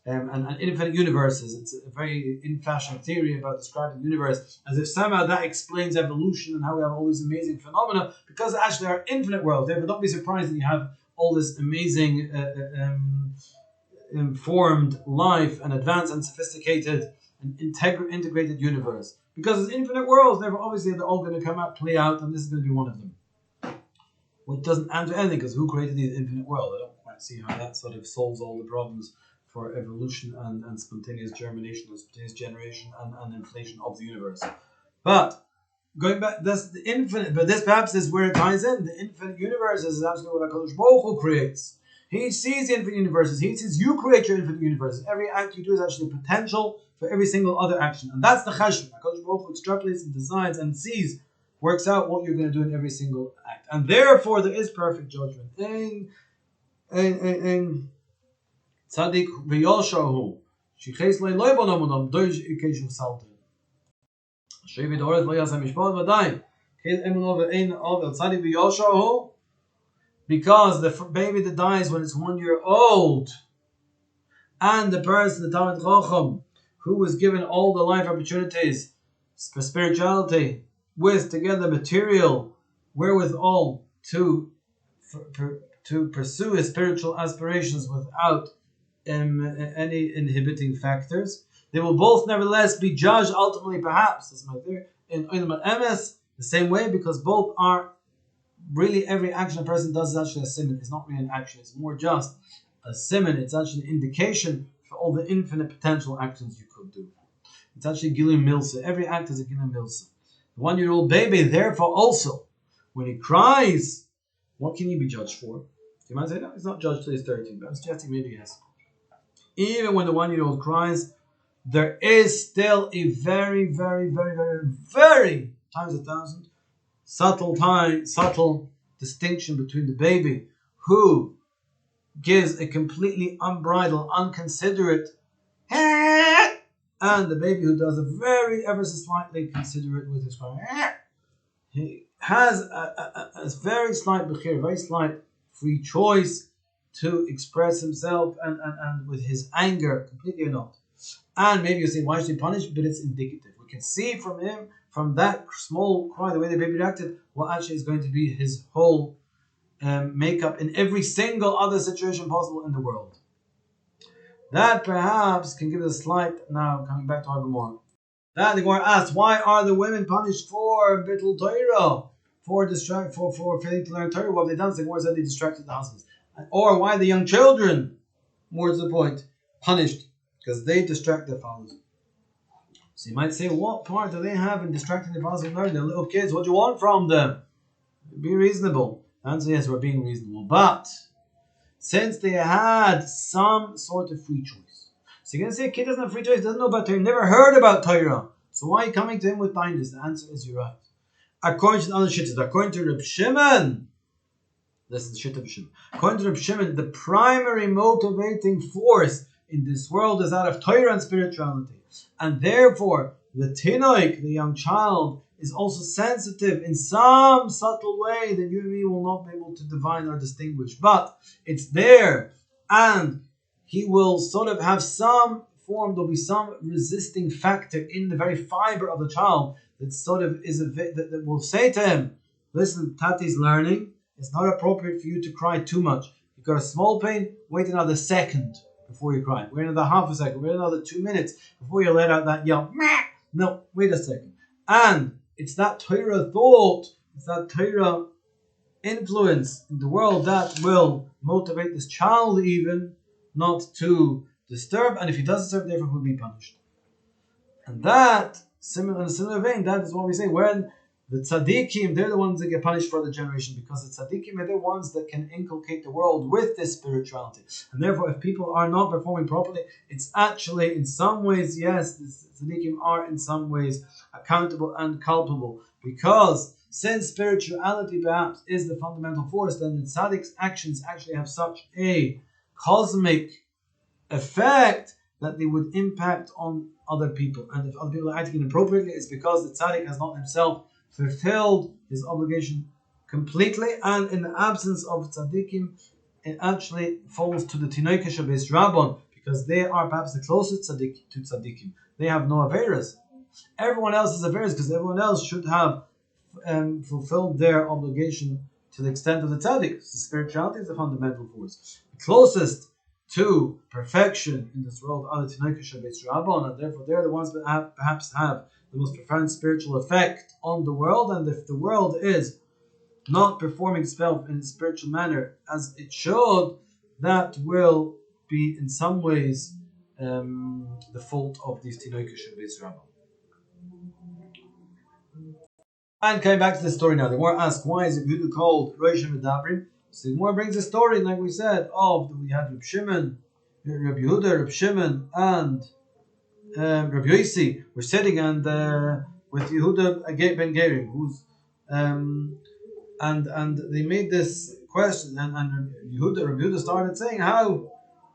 and infinite universes. It's a very in-fashion theory about describing the universe as if somehow that explains evolution and how we have all these amazing phenomena, because actually there are infinite worlds. Therefore, don't be surprised that you have all this amazing informed life and advanced and sophisticated and integrated universe. Because it's infinite worlds, therefore obviously they're all going to come out, play out, and this is going to be one of them. Which doesn't answer anything, because who created the infinite world? I don't quite see how that sort of solves all the problems for evolution and spontaneous germination and spontaneous generation and inflation of the universe. But going back, that's the infinite, but this perhaps is where it ties in. The infinite universe is absolutely what HaKadosh Baruch Hu creates. He sees the infinite universes. He sees you create your infinite universes. Every act you do is actually a potential for every single other action. And that's the cheshbon. HaKadosh Baruch Hu extrapolates and decides and sees, works out what you're going to do in every single act. And therefore there is perfect judgment. Tzadik v'yoshahu. Shiches loy bonomodom. Doish ikeshu saltin. Shevi doret v'yasam mishpat v'dayim. Kel emunov v'ein ovel. Tzadik v'yoshahu. Because the baby that dies when it's 1 year old, and the person, the Talmid Chacham, who was given all the life opportunities for spirituality, with together material wherewithal to pursue his spiritual aspirations without any inhibiting factors, they will both nevertheless be judged ultimately, perhaps, this is my theory, in Olam Emes, the same way, because both are really, every action a person does is actually a simon. It's not really an action. It's more just a simon. It's actually an indication for all the infinite potential actions you could do. It's actually Gilim Milsa. Every act is a Gilim Milsa. The 1 year old baby, therefore, also, when he cries, what can he be judged for? You might say, no, he's not judged till he's 13. But I'm suggesting maybe yes. Even when the 1 year old cries, there is still a very, very, very, very, very times 1,000 subtle distinction between the baby who gives a completely unbridled, unconsiderate and the baby who does a very ever so slightly considerate with his cry. He has a very slight bechir, very slight free choice to express himself and with his anger, completely or not. And maybe you say, why should he punish? But it's indicative. We can see from him, from that small cry, the way the baby reacted, what actually is going to be his whole makeup in every single other situation possible in the world. That perhaps can give us a slight, now coming back to our Gemara. That the Gemara asks, why are the women punished for Bittul Torah? For failing to learn Torah? What have they done? The Gemara said they distracted the husbands. Or why the young children, more to the point, punished? Because they distract their fathers. So you might say, what part do they have in distracting their fathers from learning? They're little kids. What do you want from them? Be reasonable. The answer is yes, we're being reasonable. But since they had some sort of free choice. So you're going to say a kid doesn't have free choice, doesn't know about Torah, never heard about Torah. So why are you coming to him with blindness? The answer is you're right. According to the other shittas, according to Reb Shimon, this is the shit of Shimon. According to Reb Shimon, the primary motivating force in this world is out of Torah and spirituality. And therefore, the tinoik, the young child, is also sensitive in some subtle way that you and me will not be able to divine or distinguish. But it's there, and he will sort of have some form, there'll be some resisting factor in the very fiber of the child that sort of is that will say to him, listen, Tati's learning, it's not appropriate for you to cry too much. You've got a small pain, wait another second before you cry. Wait another half a second, wait another 2 minutes before you let out that yell. No, wait a second. And it's that Torah thought, it's that Torah influence in the world that will motivate this child even not to disturb. And if he does disturb, therefore he will be punished. And that, in a similar vein, that is what we say. When the tzaddikim, they're the ones that get punished for the generation, because the tzaddikim are the ones that can inculcate the world with this spirituality. And therefore, if people are not performing properly, it's actually, in some ways, yes, the tzaddikim are in some ways accountable and culpable. Because since spirituality perhaps is the fundamental force, then the tzaddik's actions actually have such a cosmic effect that they would impact on other people. And if other people are acting inappropriately, it's because the tzaddik has not himself fulfilled his obligation completely, and in the absence of tzaddikim, it actually falls to the tinoike Shaboos Rabbon, because they are perhaps the closest tzaddik to tzaddikim. They have no averas. Everyone else is averas, because everyone else should have fulfilled their obligation to the extent of the tzaddik. So spirituality is the fundamental force. The closest to perfection in this world are the tinoike Shaboos Rabbon, and therefore they're the ones that perhaps have the most profound spiritual effect on the world. And if the world is not performing itself in a spiritual manner as it should, that will be in some ways the fault of these tinoike Shaboos Rabbon. And coming back to the story now, the Gemara asks, why is Rabbi Yehuda called Rosh Medabrim? So the Gemara brings a story, like we said, we had Rabbi Shimon, Rabbi Yehuda, Rabbi Shimon, and Rabbi Yossi were sitting and with Yehuda ben Gerim, who's and they made this question, and Rabbi Yehuda started saying how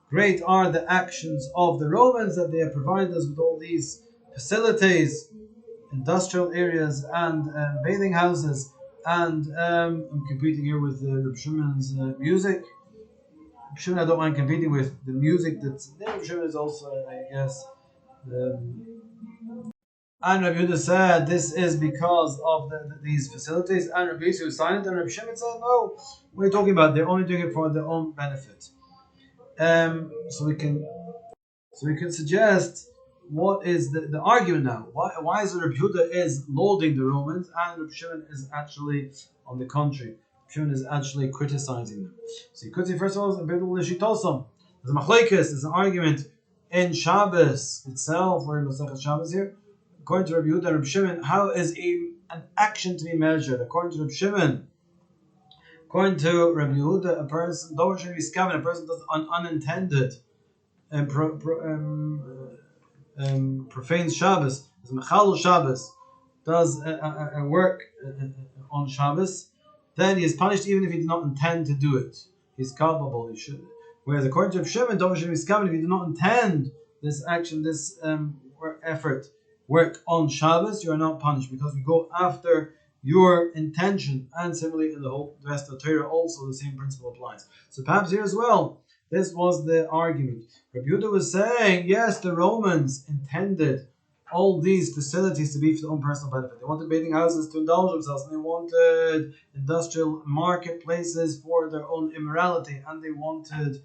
great are the actions of the Romans, that they have provided us with all these facilities, industrial areas, and bathing houses, and I'm competing here with Rabbi Shimon's music. Rabbi Shimon, I don't mind competing with the music that's there. Rabbi Shimon is also, I guess. And Rabbi Yehuda said this is because of these facilities, and Rabbi Yossi was silent, and Rabbi Shimon said, no, what are you talking about? They're only doing it for their own benefit. So we can suggest what is the argument now. Why is it Rabbi Yehuda is lauding the Romans, and Rabbi Shimon is actually on the contrary? Rabbi Shimon is actually criticizing them. So you could say, first of all, there's a machlokes, there's an argument in Shabbos itself, we're in Masechet Shabbos here. According to Rabbi Yehuda and Rabbi Shimon, how is an action to be measured? According to Rabbi Shimon, according to Rabbi Yehuda, a person does an unintended and profanes Shabbos, as Mechalel Shabbos, does a work on Shabbos, then he is punished even if he did not intend to do it. He's culpable. He should. Whereas according to Rabbi Shimon, if you do not intend this action, this work on Shabbos, you are not punished, because we go after your intention. And similarly in the rest of the Torah also the same principle applies. So perhaps here as well, this was the argument. Rabbi Yehuda was saying, yes, the Romans intended all these facilities to be for their own personal benefit. They wanted bathing houses to indulge themselves, and they wanted industrial marketplaces for their own immorality, and they wanted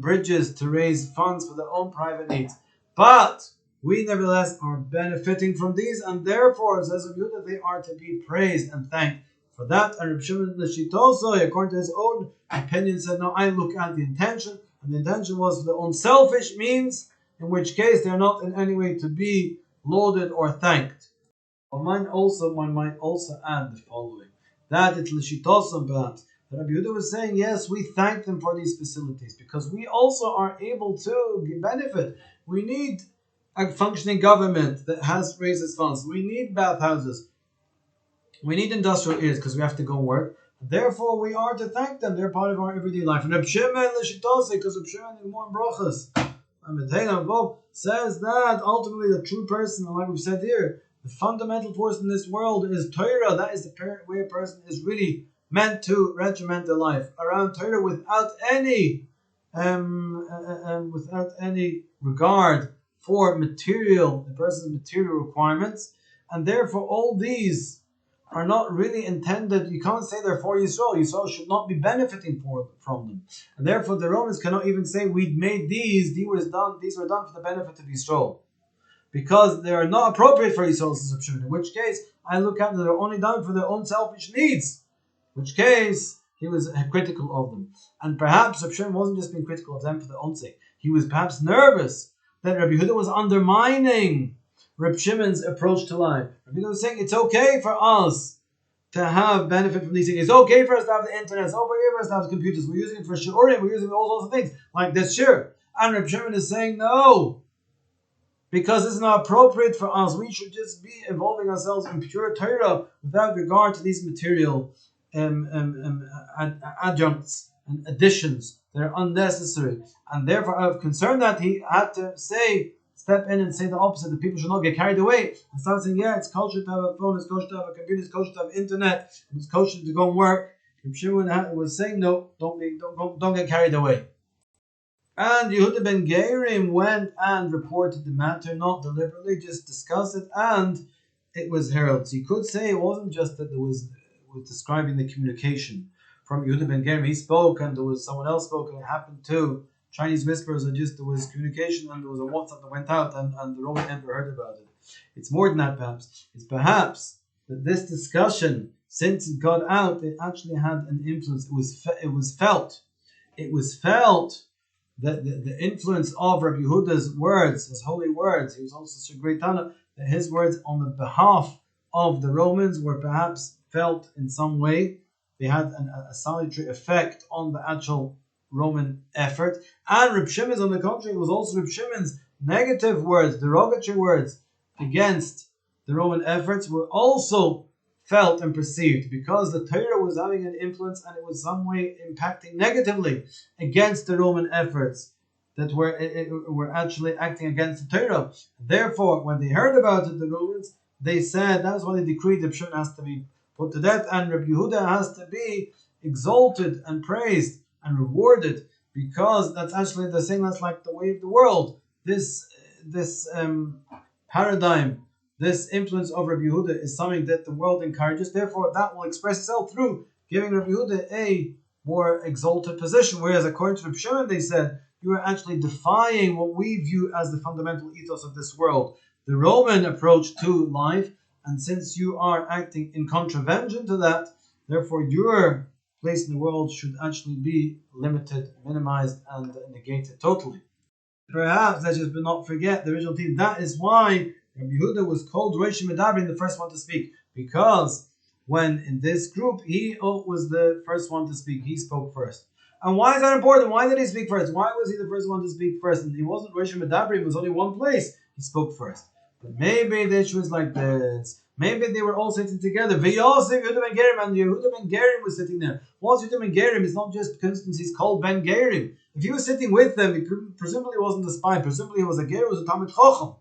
bridges to raise funds for their own private needs. But we nevertheless are benefiting from these, and therefore, says Rabbi Yehuda, they are to be praised and thanked for that. And Rabbi Shimon also, according to his own opinion, said, no, I look at the intention, and the intention was for their own selfish means, in which case they are not in any way to be lauded or thanked. One might also add the following, that it's l'shitosam perhaps, that Rabbi Yehuda was saying, yes, we thank them for these facilities, because we also are able to benefit. We need a functioning government that raises funds. We need bathhouses. We need industrial areas because we have to go work. Therefore, we are to thank them. They're part of our everyday life. And Reb Shimon l'shitosam, because Reb Shimon in Gemara Brachos says that ultimately the true person, like we've said here, the fundamental force in this world is Torah. That is the way a person is really meant to regiment their life around Torah without any regard for the person's material requirements, and therefore all these are not really intended. You can't say they're for Yisrael. Yisrael should not be benefiting from them, and therefore the Romans cannot even say we'd made these were done for the benefit of Yisrael, because they are not appropriate for Yisrael's subscription. In which case, I look at them, they're only done for their own selfish needs. In which case, he was critical of them, and perhaps Reb Shimon wasn't just being critical of them for their own sake. He was perhaps nervous that Rabbi Yehuda was undermining Reb Shimon's approach to life. Reb Yehuda was saying it's okay for us to have benefit from these things. It's okay for us to have the internet. It's okay for us to have computers. We're using it for shiurim. We're using it for all sorts of things like this. Sure. And Reb Shimon is saying no, because it's not appropriate for us. We should just be involving ourselves in pure Torah without regard to these material adjuncts and additions that are unnecessary. And therefore, out of concern that he had to step in and say the opposite, that people should not get carried away and start saying, yeah, it's kosher to have a phone, it's kosher to have a computer, it's kosher to have internet, it's kosher to go and work. Reb Shimon was saying, no, don't get carried away. And Yehuda ben Gerim went and reported the matter, not deliberately, just discussed it, and it was heralded. So you could say it wasn't just that there was describing the communication from Yehuda ben Gerim. He spoke, and there was someone else spoke, and it happened too. Chinese whispers are just, there was communication, and there was a WhatsApp that went out, and the Roman Emperor heard about it. It's more than that, perhaps. It's perhaps that this discussion, since it got out, it actually had an influence. It was felt. It was felt that the influence of Rabbi Yehuda's words, his holy words, he was also such a great Tana, that his words on the behalf of the Romans were perhaps felt in some way. They had a salutary effect on the actual Roman effort. And Reb Shimon's, on the contrary, it was also Reb Shimon's negative words, derogatory words against the Roman efforts were also felt and perceived, because the Torah was having an influence and it was some way impacting negatively against the Roman efforts that were actually acting against the Torah. Therefore, when they heard about it, the Romans, they said, that's why they decreed Reb Shimon has to be put to death, and Reb Yehuda has to be exalted and praised and rewarded, because that's actually the thing that's like the way of the world. This paradigm, this influence of Rabbi Yehuda is something that the world encourages. Therefore, that will express itself through giving Rabbi Yehuda a more exalted position. Whereas, according to Reb Shimon, they said, you are actually defying what we view as the fundamental ethos of this world, the Roman approach to life. And since you are acting in contravention to that, therefore your place in the world should actually be limited, minimized, and negated totally. Perhaps let's just not forget the original team. That is why Rabbi Yehuda was called Rosh Medabrin, the first one to speak, because when in this group he was the first one to speak, he spoke first. And why is that important? Why did he speak first? Why was he the first one to speak first? And he wasn't Rosh Medabrin, it was only one place. He spoke first. But maybe the issue is like this. Maybe they were all sitting together. V'yosef Yehuda ben Gerim, and Yehuda ben Gerim was sitting there. What's Yehuda ben Gerim? It's not just coincidence he's called ben Gerim. If he was sitting with them, he presumably wasn't a spy. Presumably he was a Ger, he was a Talmid Chacham.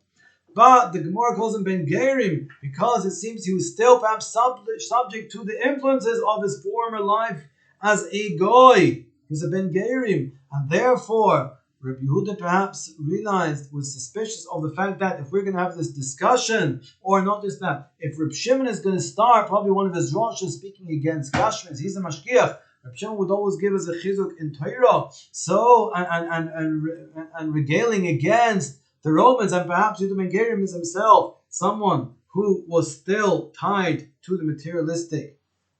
But the Gemara calls him ben Gerim because it seems he was still perhaps subject to the influences of his former life as a goy. He was a ben Gerim, and therefore Rabbi Yehuda perhaps realized, was suspicious of the fact that if we're going to have this discussion, or not just that, if Reb Shimon is going to start probably one of his drashas speaking against Gashmis, he's a mashkiach. Reb Shimon would always give us a chizuk in Torah, so and regaling against the Romans, and perhaps Yehuda ben Gerim is himself someone who was still tied to the materialistic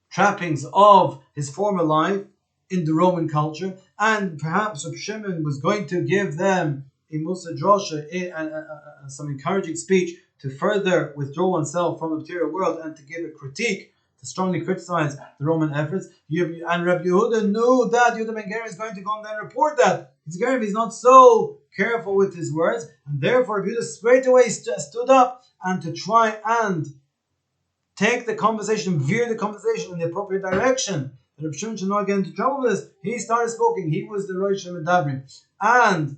trappings of his former life in the Roman culture, and perhaps Reb Shimon was going to give them a Musa Drosha, some encouraging speech to further withdraw oneself from the material world and to give a critique, to strongly criticize the Roman efforts. And Rabbi Yehuda knew that Yehuda ben Gerim is going to go and then report that. He's not so careful with his words, and therefore Rabbi Yehuda straight away stood up and to try and take the conversation, veer the conversation in the appropriate direction. Reb Shimon should not get into trouble with this. He started speaking. He was the Rosh Medabrin. And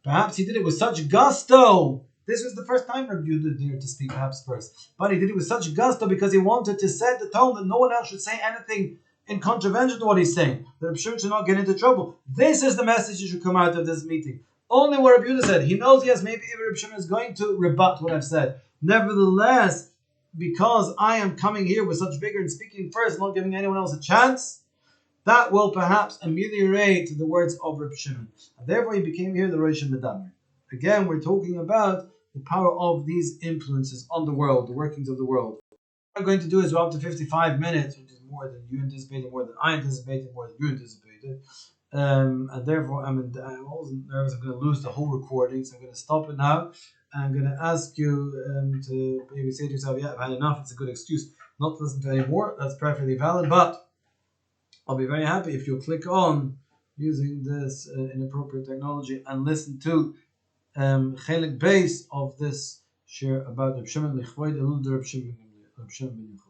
perhaps he did it with such gusto. This was the first time Reb Yehuda dared to speak perhaps first. But he did it with such gusto because he wanted to set the tone that no one else should say anything in contravention to what he's saying. That Reb Shimon should not get into trouble. This is the message that should come out of this meeting. Only what Reb Yehuda said. He knows, yes, maybe Reb Shimon is going to rebut what I've said. Nevertheless, because I am coming here with such vigor and speaking first, not giving anyone else a chance, that will perhaps ameliorate the words of Reb Shimon. And therefore he became here the Rosh Medabrin. Again, we're talking about the power of these influences on the world, the workings of the world. What I'm going to do is we're up to 55 minutes, which is more than you anticipated, more than I anticipated, more than you anticipated. And therefore I wasn't nervous I'm going to lose the whole recording, so I'm going to stop it now. I'm going to ask you to maybe say to yourself, yeah, I've had enough. It's a good excuse not to listen to any more. That's perfectly valid. But I'll be very happy if you'll click on using this inappropriate technology and listen to chelik base of this share about Reb Shimon Lichvoid Elul Reb Shimon ben Yochai.